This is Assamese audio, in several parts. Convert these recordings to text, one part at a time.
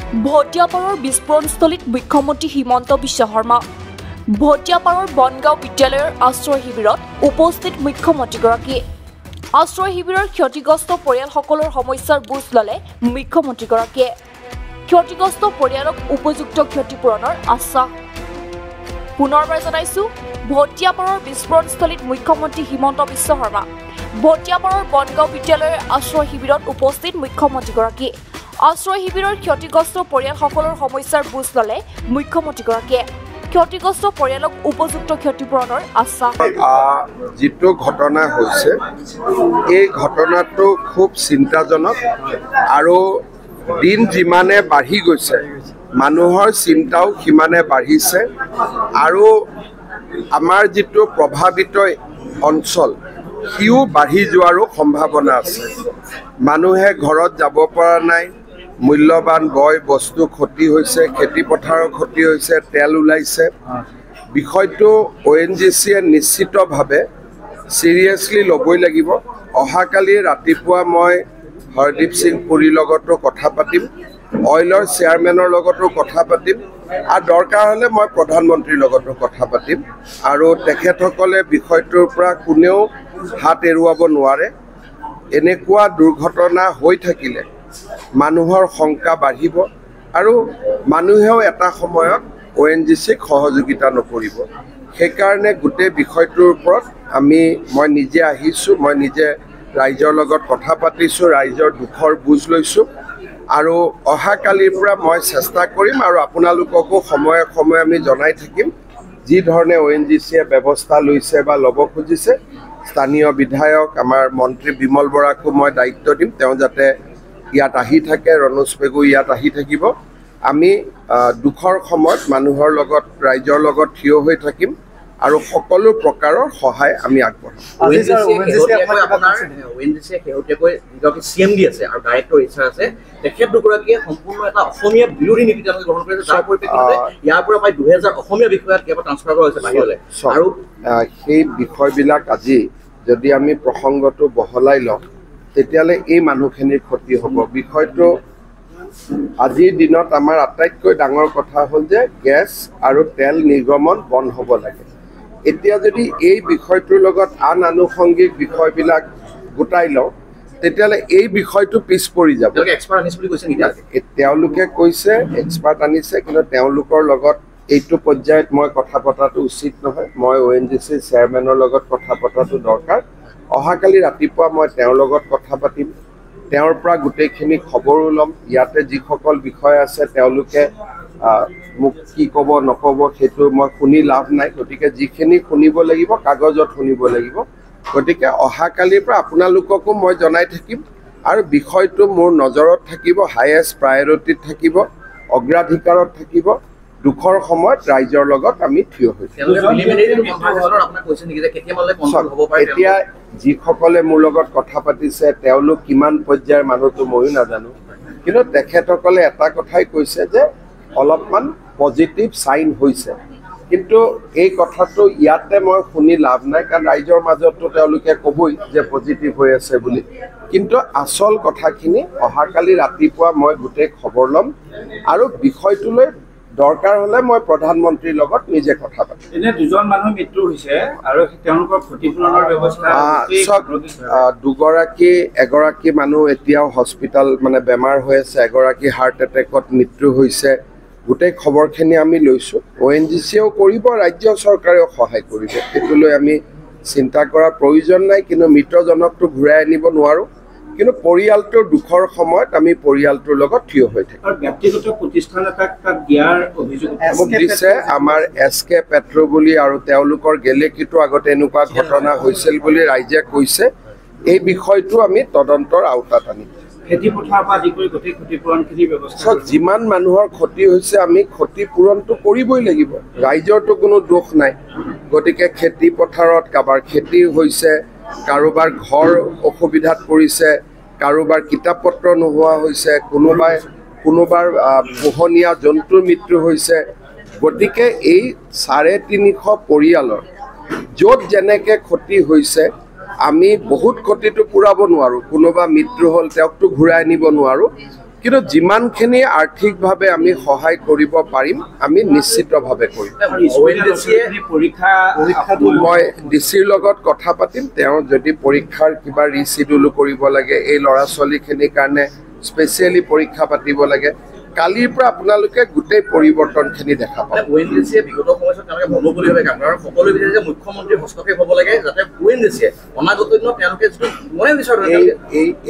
ভটিয়াপাৰৰ বিস্ফোৰণস্থলীত মুখ্যমন্ত্ৰী হিমন্ত বিশ্ব শৰ্মা। ভটিয়াপাৰৰ বনগাঁও বিদ্যালয়ৰ আশ্ৰয় শিবিৰত উপস্থিত মুখ্যমন্ত্ৰীগৰাকী। আশ্ৰয় শিবিৰৰ ক্ষতিগ্ৰস্ত পৰিয়ালসকলৰ সমস্যাৰ বুজ ল'লে মুখ্যমন্ত্ৰীগৰাকীয়ে। ক্ষতিগ্ৰস্ত পৰিয়ালক উপযুক্ত ক্ষতিপূৰণৰ আশ্বাস। পুনৰবাৰ জনাইছো, ভটিয়াপাৰৰ বিস্ফোৰণস্থলীত মুখ্যমন্ত্ৰী হিমন্ত বিশ্ব শৰ্মা। ভটিয়াপাৰৰ বনগাঁও বিদ্যালয়ৰ আশ্ৰয় শিবিৰত উপস্থিত মুখ্যমন্ত্ৰীগৰাকী। আশ্ৰয় শিবিৰৰ ক্ষতিগ্ৰস্ত পৰিয়ালসকলৰ সমস্যাৰ বুজ ল'লে মুখ্যমন্ত্ৰীগৰাকীয়ে। ক্ষতিগ্ৰস্ত পৰিয়ালক উপযুক্ত ক্ষতিপূৰণৰ আশ্বাস। যিটো ঘটনা হৈছে এই ঘটনাটো খুব চিন্তাজনক আৰু দিন যিমানে বাঢ়ি গৈছে মানুহৰ চিন্তাও সিমানে বাঢ়িছে আৰু আমাৰ যিটো প্ৰভাৱিত অঞ্চল সিও বাঢ়ি যোৱাৰো সম্ভাৱনা আছে। মানুহে ঘৰত যাব পৰা নাই, মূল্যৱান বয় বস্তু ক্ষতি হৈছে, খেতি পথাৰৰ ক্ষতি হৈছে, তেল ওলাইছে। বিষয়টো ONGCয়ে নিশ্চিতভাৱে চিৰিয়াছলি ল'বই লাগিব। অহাকালি ৰাতিপুৱা মই হৰদীপ সিং পুৰীৰ লগতো কথা পাতিম, অইলৰ চেয়াৰমেনৰ লগতো কথা পাতিম আৰু দৰকাৰ হ'লে মই প্ৰধানমন্ত্ৰীৰ লগতো কথা পাতিম আৰু তেখেতসকলে বিষয়টোৰ পৰা কোনেও হাত এৰুৱাব নোৱাৰে। এনেকুৱা দুৰ্ঘটনা হৈ থাকিলে মানুহৰ শংকা বাঢ়িব আৰু মানুহেও এটা সময়ত ONGCক সহযোগিতা নকৰিব। সেইকাৰণে গোটেই বিষয়টোৰ ওপৰত মই নিজে আহিছোঁ, মই নিজে ৰাইজৰ লগত কথা পাতিছোঁ, ৰাইজৰ দুখৰ বুজ লৈছোঁ আৰু অহাকালিৰ পৰা মই চেষ্টা কৰিম আৰু আপোনালোককো সময়ে সময়ে আমি জনাই থাকিম যি ধৰণে ONGCয়ে ব্যৱস্থা লৈছে বা ল'ব খুজিছে। স্থানীয় বিধায়ক আমাৰ মন্ত্ৰী বিমল বৰাকো মই দায়িত্ব দিম, তেওঁ যাতে ইয়াত আহি থাকে, ৰণোজ পেগু ইয়াত আহি থাকিব। আমি দুখৰ সময়ত মানুহৰ লগত ৰাইজৰ লগত থিয় হৈ থাকিম আৰু সকলো প্ৰকাৰৰ সহায় আমি আগবঢ়াম। CMD আছে আৰু ডাইৰেক্টৰ ইচ্ছা আছে, তেখেত দুগৰাকীয়ে সম্পূৰ্ণ এটা অসমীয়া বিৰোধী নীতি তেওঁলোকে গ্ৰহণ কৰিছে, যাৰ পৰিপ্ৰেক্ষিততে ইয়াৰ পৰা প্ৰায় 2000 অসমীয়া বিষয়াত কেৱল ট্ৰান্সফাৰ কৰা হৈছে বাহিৰলৈ। আৰু সেই বিষয়বিলাক আজি যদি আমি প্ৰসংগটো বহলাই লওঁ তেতিয়াহ'লে এই মানুহখিনিৰ ক্ষতি হ'ব। বিষয়টো আজিৰ দিনত আমাৰ আটাইতকৈ ডাঙৰ কথা হ'ল যে গেছ আৰু তেল নিৰ্গমন বন্ধ হ'ব লাগে। এতিয়া যদি এই বিষয়টোৰ লগত আন আনুষংগিক বিষয়বিলাক গোটাই লওঁ তেতিয়াহ'লে এই বিষয়টো পিছ পৰি যাব। তেওঁলোকে কৈছে এক্সপাৰ্ট আনিছে, কিন্তু তেওঁলোকৰ লগত এইটো পৰ্যায়ত মই কথা পতাটো উচিত নহয়। মই ONGC চেয়াৰমেনৰ লগত কথা পতাটো দৰকাৰ। অহাকালি ৰাতিপুৱা মই তেওঁৰ লগত কথা পাতিম, তেওঁৰ পৰা গোটেইখিনি খবৰো ল'ম। ইয়াতে যিসকল বিষয় আছে তেওঁলোকে মোক কি ক'ব নক'ব সেইটো মই শুনি লাভ নাই। গতিকে যিখিনি শুনিব লাগিব কাগজত শুনিব লাগিব। গতিকে অহাকালিৰ পৰা আপোনালোককো মই জনাই থাকিম আৰু বিষয়টো মোৰ নজৰত থাকিব, হায়েষ্ট প্ৰায়ৰিটিত থাকিব, অগ্ৰাধিকাৰত থাকিব। দুখৰ সময়ত ৰাইজৰ লগত আমি থিয় হৈ থাকিম। এতিয়া যিসকলে মোৰ লগত কথা পাতিছে তেওঁলোক কিমান পৰ্যায়ৰ মানুহটো ময়ো নাজানো, কিন্তু তেখেতসকলে এটা কথাই কৈছে যে অলপমান পজিটিভ চাইন হৈছে। কিন্তু এই কথাটো ইয়াতে মই শুনি লাভ নাই, কাৰণ ৰাইজৰ মাজতো তেওঁলোকে ক'বই যে পজিটিভ হৈ আছে বুলি। কিন্তু আচল কথাখিনি অহাকালি ৰাতিপুৱা মই গোটেই খবৰ ল'ম আৰু বিষয়টোলৈ দৰকাৰ হ'লে মই প্ৰধানমন্ত্ৰীৰ লগত নিজে কথা পাতিম। এনে দুজন মানুহ মৃত্যু হৈছে আৰু তেওঁলোকৰ ক্ষতিপূৰণৰ ব্যৱস্থা এগৰাকী মানুহ এতিয়াও হস্পিটেল বেমাৰ হৈ আছে, এগৰাকী হাৰ্ট এটেকত মৃত্যু হৈছে। গোটেই খবৰখিনি আমি লৈছোঁ। ONGCয়েও কৰিব, ৰাজ্য চৰকাৰেও সহায় কৰিব, সেইটো লৈ আমি চিন্তা কৰাৰ প্ৰয়োজন নাই। কিন্তু মৃতজনকটো ঘূৰাই আনিব নোৱাৰোঁ, কিন্তু পৰিয়ালটোৰ দুখৰ সময়ত আমি পৰিয়ালটোৰ লগত থিয় হৈ থাকিম। ব্যক্তিগত প্ৰতিষ্ঠান এটাক দিয়াৰ অভিযোগ দিছে আমাৰ SK পেট্ৰ বুলি, আৰু তেওঁলোকৰ গেলেকীটো আগতে এনেকুৱা ঘটনা হৈছিল বুলি ৰাইজে কৈছে। এই বিষয়টো আমি তদন্তৰ আওতাত আনিম। খেতিপথাৰৰ পৰা আদি কৰি গোটেই ক্ষতিপূৰণখিনিৰ ব্যৱস্থা যিমান মানুহৰ ক্ষতি হৈছে আমি ক্ষতিপূৰণটো কৰিবই লাগিব। ৰাইজৰতো কোনো দোষ নাই। গতিকে খেতি পথাৰত কাৰোবাৰ খেতি হৈছে, কাৰোবাৰ ঘৰ অসুবিধাত পৰিছে, কাৰোবাৰ কিতাপ পত্ৰ নোহোৱা হৈছে, কোনোবাৰ পোহনীয়া জন্তুৰ মৃত্যু হৈছে। গতিকে এই 350 পৰিয়ালৰ য'ত যেনেকৈ ক্ষতি হৈছে আমি বহুত ক্ষতিটো পূৰাব নোৱাৰোঁ। কোনোবা মৃত্যু হ'ল তেওঁকতো ঘূৰাই আনিব নোৱাৰোঁ, কিন্তু যিমানখিনি আৰ্থিকভাৱে আমি সহায় কৰিব পাৰিম আমি নিশ্চিতভাৱে কৰিম মই ডিচিৰ লগত কথা পাতিম তেওঁ যদি পৰীক্ষাৰ কিবা ৰিচিডিউলো কৰিব লাগে এই ল'ৰা ছোৱালীখিনিৰ কাৰণে স্পেচিয়েলি পৰীক্ষা পাতিব লাগে কালিৰ পৰা আপোনালোকে গোটেই পৰিৱৰ্তনখিনি দেখা পাব ONGCয়ে বিগত সময়ত তেওঁলোকে মনোবলীভাৱে কাম কৰে আৰু সকলোৱে বিচাৰে যে মুখ্যমন্ত্ৰীৰ হস্তক্ষেপ হ'ব লাগে যাতে ONGCয়ে অনাগত দিনত তেওঁলোকে মনে বিচাৰে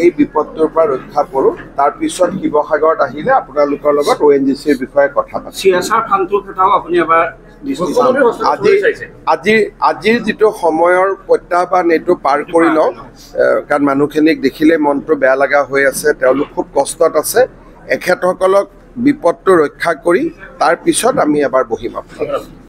এই বিপদটোৰ পৰা ৰক্ষা কৰোঁ তাৰপিছত শিৱসাগৰত আহিলে আপোনালোকৰ লগত ONGCৰ বিষয়ে কথা পাতিম CSR ফাণ্ডটোৰ কথাও আপুনি এবাৰ আজিৰ যিটো সময়ৰ প্ৰত্যাহ্বান এইটো পাৰ কৰি লওঁ কাৰণ মানুহখিনিক দেখিলে মনটো বেয়া লগা হৈ আছে তেওঁলোক খুব কষ্টত আছে এখেতসকলক বিপদটো ৰক্ষা কৰি তাৰ পিছত আমি এবাৰ বহিম